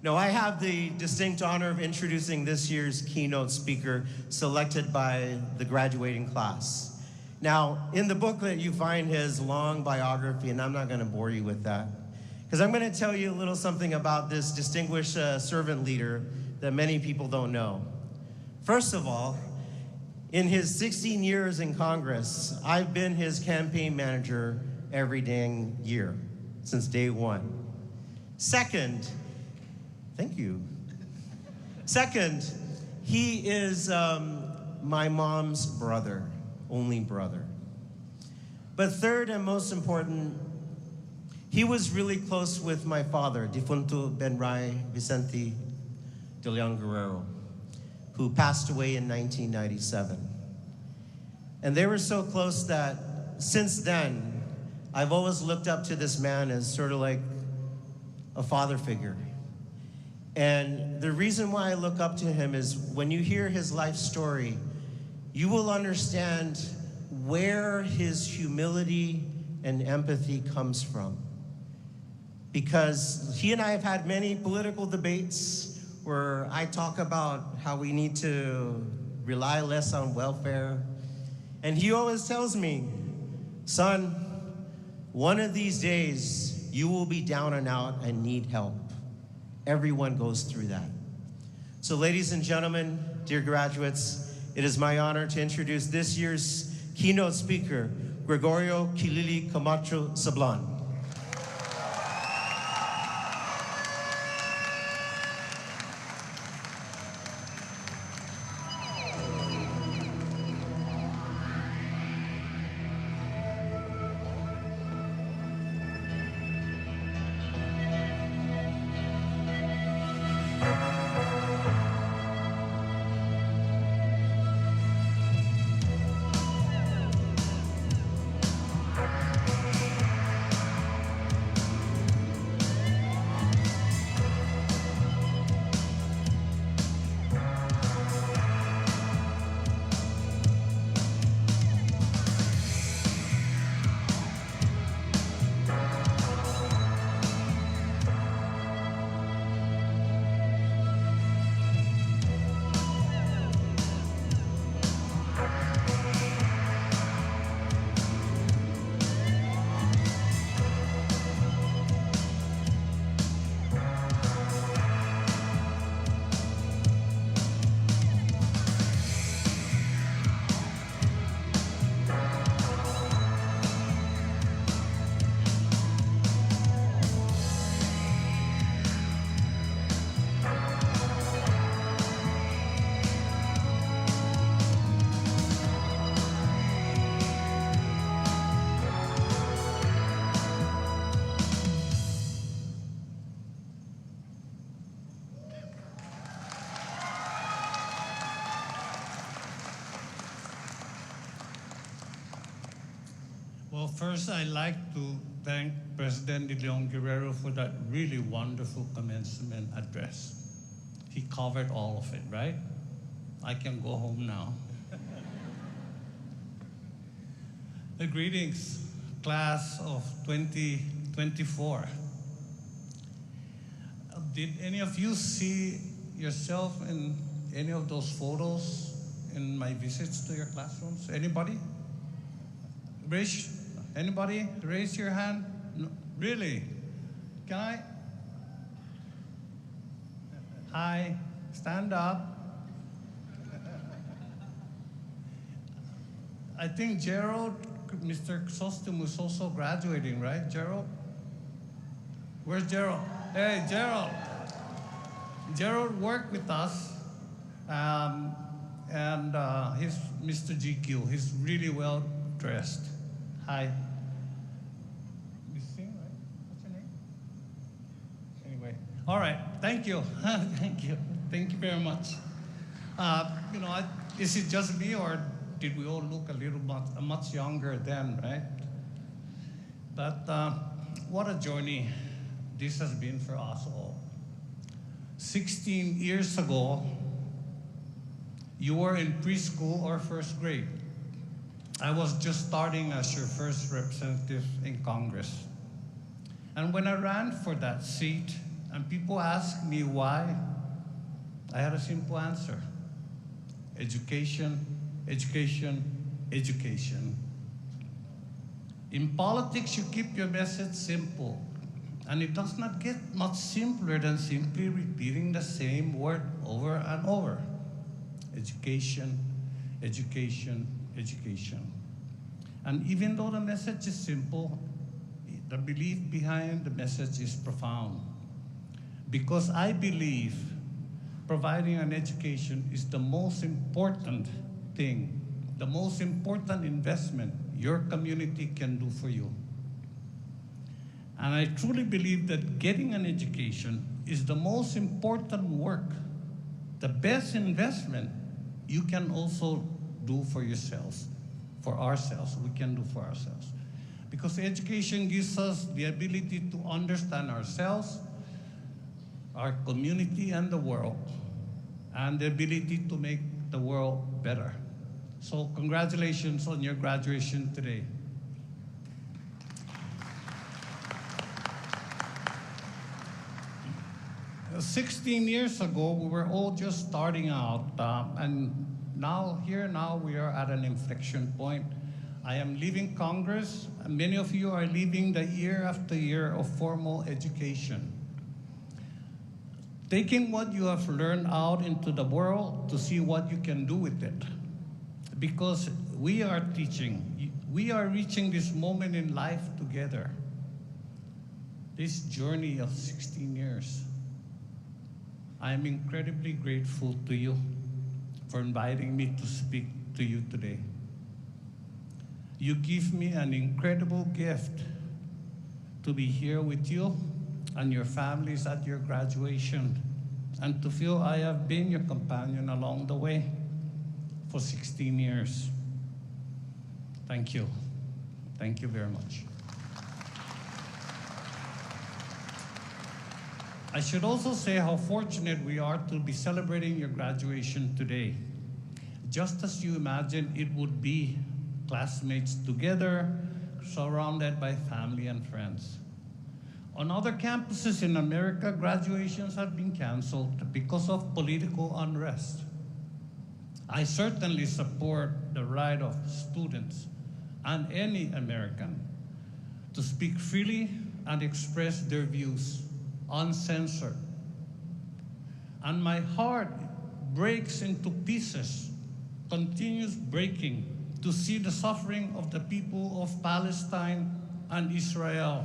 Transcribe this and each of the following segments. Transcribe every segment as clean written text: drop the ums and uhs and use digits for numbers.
No, I have the distinct honor of introducing this year's keynote speaker selected by the graduating class. Now, in the booklet, you find his long biography, and I'm not going to bore you with that, because I'm going to tell you a little something about this distinguished servant leader that many people don't know. First of all, in his 16 years in Congress, I've been his campaign manager every dang year, since day one. Second, thank you. Second, he is my mom's brother, only brother. But third and most important, he was really close with my father, Difunto Benray Vicente de Leon Guerrero, who passed away in 1997. And they were so close that since then, I've always looked up to this man as sort of like a father figure. And the reason why I look up to him is when you hear his life story, you will understand where his humility and empathy comes from. Because he and I have had many political debates where I talk about how we need to rely less on welfare. And he always tells me, son, one of these days you will be down and out and need help. Everyone goes through that. So ladies and gentlemen, dear graduates, it is my honor to introduce this year's keynote speaker, Gregorio Kilili Camacho Sablan. Well, first, I'd like to thank President De Leon Guerrero for that really wonderful commencement address. He covered all of it, right? I can go home now. Greetings, class of 2024. Did any of you see yourself in any of those photos in my visits to your classrooms? Anybody? Anybody? Raise your hand. No, really? Can I? Hi, stand up. I think Gerald, Mr. Chrysostom is also graduating, right, Gerald? Where's Gerald? Hey, Gerald. Gerald worked with us, and he's Mr. GQ. He's really well dressed. Hi. You sing, right? What's your name? Anyway, all right. Thank you. Thank you. Thank you very much. Is it just me, or did we all look a little much younger then, right? But what a journey this has been for us all. 16 years ago, you were in preschool or first grade. I was just starting as your first representative in Congress. And when I ran for that seat and people ask me why. I had a simple answer. Education, education, education. In politics, you keep your message simple, and it does not get much simpler than simply repeating the same word over and over. Education, education, education. And even though the message is simple, the belief behind the message is profound. Because I believe providing an education is the most important thing, the most important investment your community can do for you. And I truly believe that getting an education is the most important work, the best investment you can also do for yourselves, for ourselves, we can do for ourselves. Because education gives us the ability to understand ourselves, our community, and the world, and the ability to make the world better. So congratulations on your graduation today. 16 years ago, we were all just starting out, and now we are at an inflection point. I am leaving Congress, and many of you are leaving the year after year of formal education. Taking what you have learned out into the world to see what you can do with it. Because we are teaching, we are reaching this moment in life together. This journey of 16 years. I am incredibly grateful to you for inviting me to speak to you today. You give me an incredible gift to be here with you and your families at your graduation, and to feel I have been your companion along the way for 16 years. Thank you. Thank you very much. I should also say how fortunate we are to be celebrating your graduation today. Just as you imagined it would be, classmates together, surrounded by family and friends. On other campuses in America, graduations have been canceled because of political unrest. I certainly support the right of students and any American to speak freely and express their views uncensored. And my heart breaks into pieces, continues breaking, to see the suffering of the people of Palestine and Israel.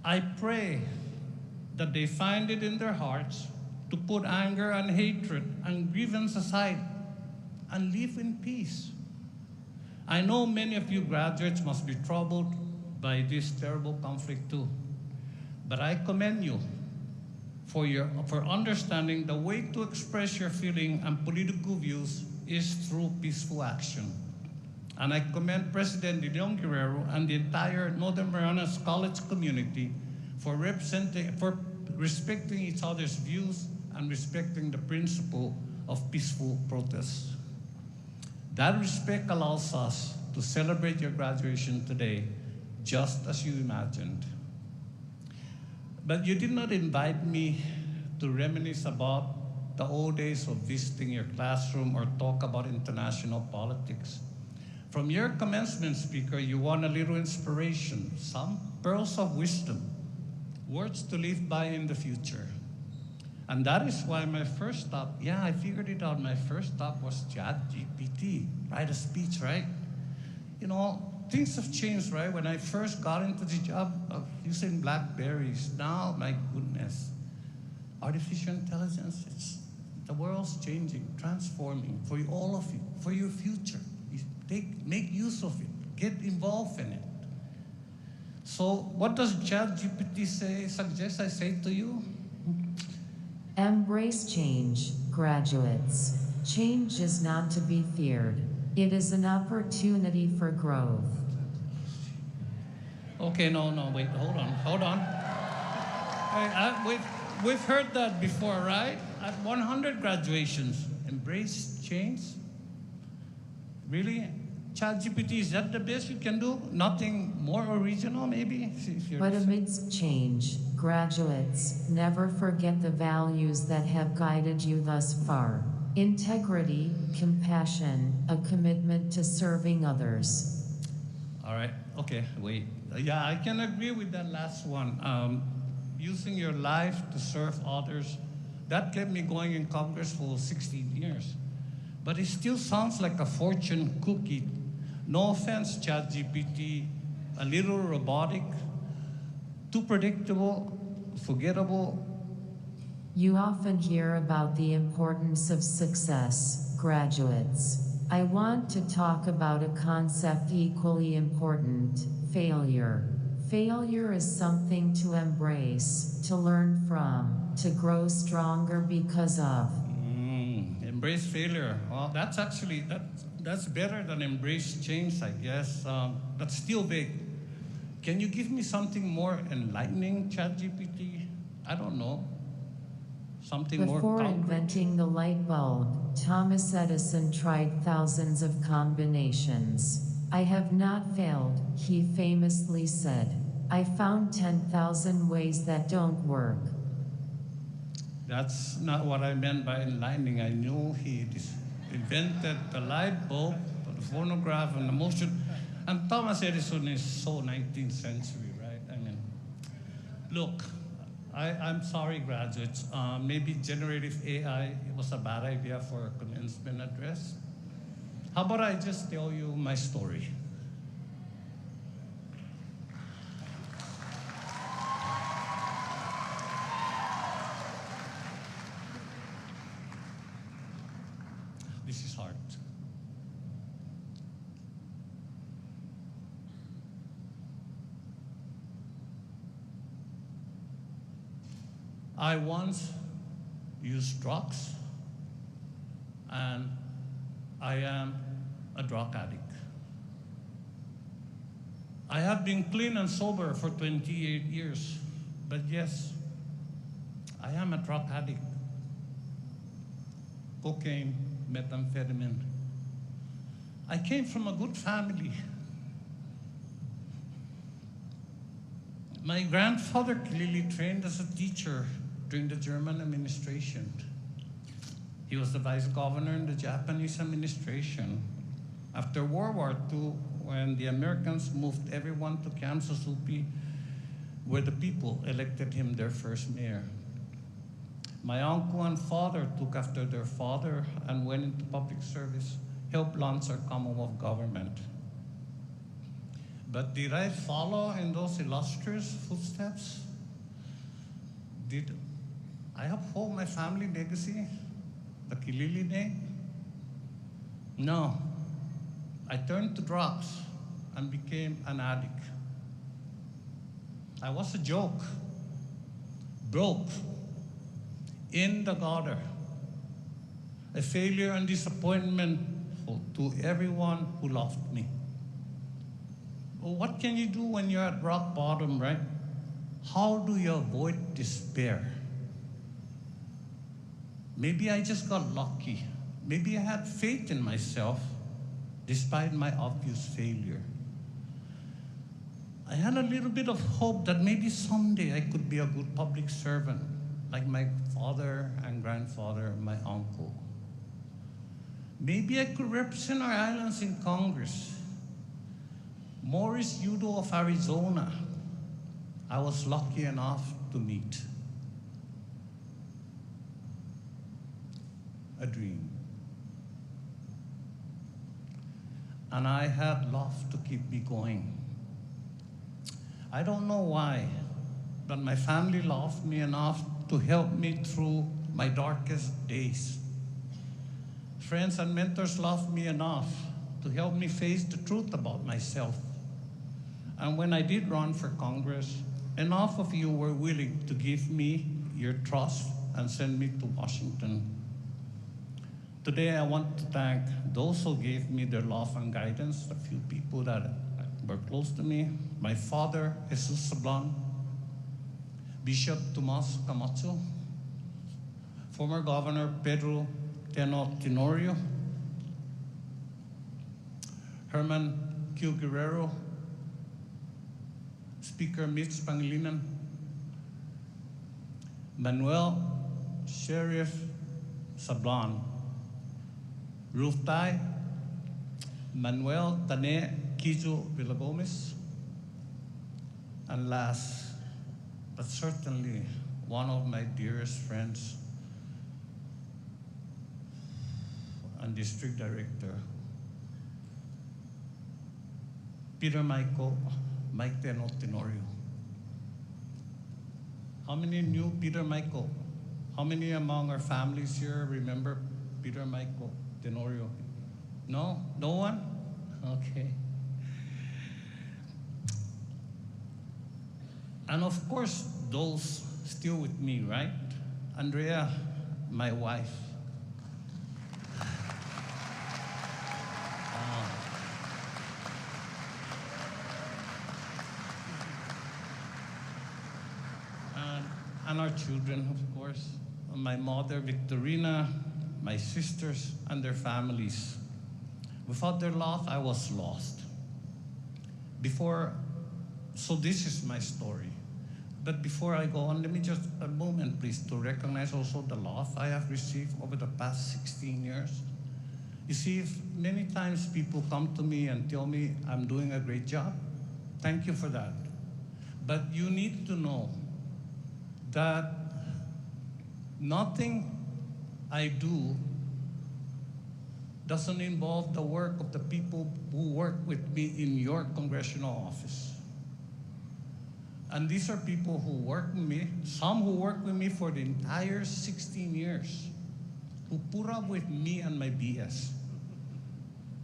I pray that they find it in their hearts to put anger and hatred and grievance aside and live in peace. I know many of you graduates must be troubled by this terrible conflict too. But I commend you for understanding the way to express your feeling and political views is through peaceful action. And I commend President Gregorio and the entire Northern Marianas College community for respecting each other's views and respecting the principle of peaceful protest. That respect allows us to celebrate your graduation today, just as you imagined. But you did not invite me to reminisce about the old days of visiting your classroom or talk about international politics. From your commencement speaker, you want a little inspiration, some pearls of wisdom, words to live by in the future. And that is why my first stop, I figured it out, my first stop was ChatGPT, write a speech, right? You know, things have changed, right? When I first got into the job of using BlackBerries, now, my goodness, artificial intelligence, the world's changing, transforming for all of you, for your future. Make use of it, get involved in it. So what does ChatGPT suggest I say to you? Embrace change, graduates. Change is not to be feared. It is an opportunity for growth. Okay, no, wait, hold on. We've heard that before, right? At 100 graduations, embrace change? Really? ChatGPT, is that the best you can do? Nothing more original, maybe? But amidst change, Graduates, never forget the values that have guided you thus far. Integrity, compassion, a commitment to serving others. All right, okay, wait. Yeah, I can agree with that last one. Using your life to serve others, that kept me going in Congress for 16 years. But it still sounds like a fortune cookie. No offense, ChatGPT, a little robotic, too predictable, forgettable. You often hear about the importance of success, graduates. I want to talk about a concept equally important, failure. Failure is something to embrace, to learn from, to grow stronger because of. Embrace failure. Well, that's better than embrace change, I guess. But still big. Can you give me something more enlightening, ChatGPT? I don't know. Something more Before concrete? inventing the light bulb, Thomas Edison tried thousands of combinations. I have not failed, he famously said. I found 10,000 ways that don't work. That's not what I meant by enlightening. I knew he invented the light bulb, the phonograph, and the motion. And Thomas Edison is so 19th century, right? I mean, look, I'm sorry, graduates. Maybe generative AI was a bad idea for a commencement address. How about I just tell you my story? This is hard. I once used drugs, and I am a drug addict. I have been clean and sober for 28 years, but yes, I am a drug addict. Cocaine, methamphetamine. I came from a good family. My grandfather Kilili trained as a teacher during the German administration. He was the vice governor in the Japanese administration. After World War II, when the Americans moved everyone to Camp Susupi, where the people elected him their first mayor. My uncle and father took after their father and went into public service, helped launch our Commonwealth government. But did I follow in those illustrious footsteps? Did I uphold my family legacy, the Kilili name? No. I turned to drugs and became an addict. I was a joke, broke, in the gutter, a failure and disappointment to everyone who loved me. Well, what can you do when you're at rock bottom, right? How do you avoid despair? Maybe I just got lucky. Maybe I had faith in myself despite my obvious failure. I had a little bit of hope that maybe someday I could be a good public servant, like my father and grandfather, my uncle. Maybe I could represent our islands in Congress. Morris Udo of Arizona, I was lucky enough to meet. A dream. And I had love to keep me going. I don't know why, but my family loved me enough to help me through my darkest days. Friends and mentors loved me enough to help me face the truth about myself. And when I did run for Congress, enough of you were willing to give me your trust and send me to Washington. Today, I want to thank those who gave me their love and guidance, a few people that were close to me. My father, Jesus Sablan, Bishop Tomas Camacho, former Governor Pedro Tenorio, Herman Q. Guerrero, Speaker Mitch Pangilinan, Manuel Sheriff Sablan, Ruth Tai, Manuel Tane Kijo Villagomez, and last, but certainly one of my dearest friends and District Director, Peter Michael, Mike Tenorio. How many knew Peter Michael? How many among our families here remember Peter Michael Tenorio? No? No one? Okay. And of course, those still with me, right? Andrea, my wife. And our children, of course. My mother, Victorina, my sisters, and their families. Without their love, I was lost. So this is my story. But before I go on, let me just a moment, please, to recognize also the love I have received over the past 16 years. You see, if many times people come to me and tell me I'm doing a great job, thank you for that. But you need to know that nothing I do doesn't involve the work of the people who work with me in your congressional office. And these are people who work with me, some who work with me for the entire 16 years, who put up with me and my BS,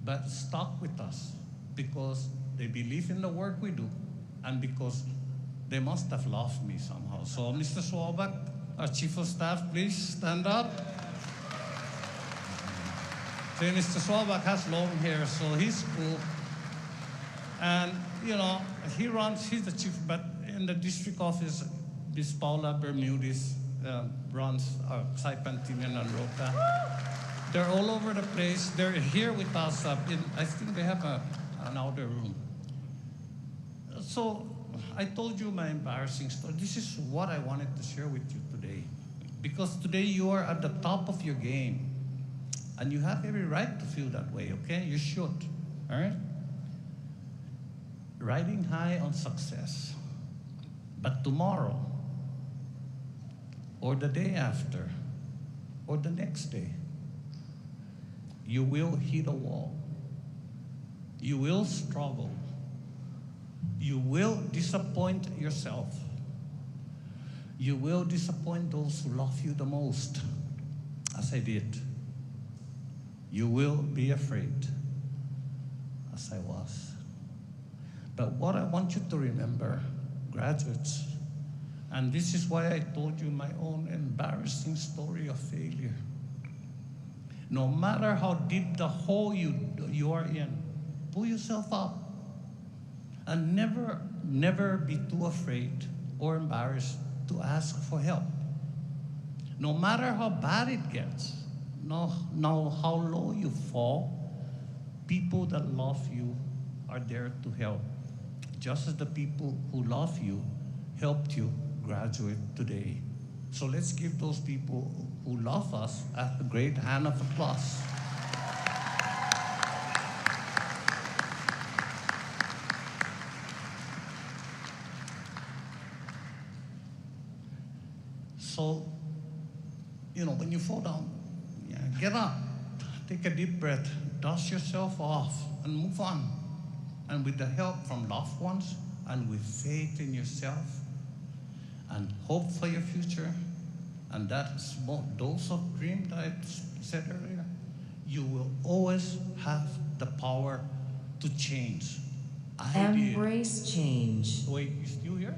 but stuck with us because they believe in the work we do and because they must have loved me somehow. So Mr. Swabak, our Chief of Staff, please stand up. So Mr. Swabak has long hair, so he's cool. And, you know, he's the chief, but in the district office, Ms. Paula Bermudez runs Saipan, Tinian, and Roca. They're all over the place. They're here with us. I think they have an outer room. So I told you my embarrassing story. This is what I wanted to share with you today. Because today you are at the top of your game. And you have every right to feel that way, okay? You should, all right? Riding high on success. But tomorrow, or the day after, or the next day, you will hit a wall. You will struggle. You will disappoint yourself. You will disappoint those who love you the most, as I did. You will be afraid, as I was. But what I want you to remember, graduates, and this is why I told you my own embarrassing story of failure. No matter how deep the hole you are in, pull yourself up. And never be too afraid or embarrassed to ask for help. No matter how bad it gets, no how low you fall, people that love you are there to help. Just as the people who love you helped you graduate today. So let's give those people who love us a great hand of applause. So, you know, when you fall down, get up, take a deep breath, dust yourself off, and move on. And with the help from loved ones, and with faith in yourself, and hope for your future, and that small dose of dream that I said earlier, you will always have the power to change. Embrace change. Wait, you still here?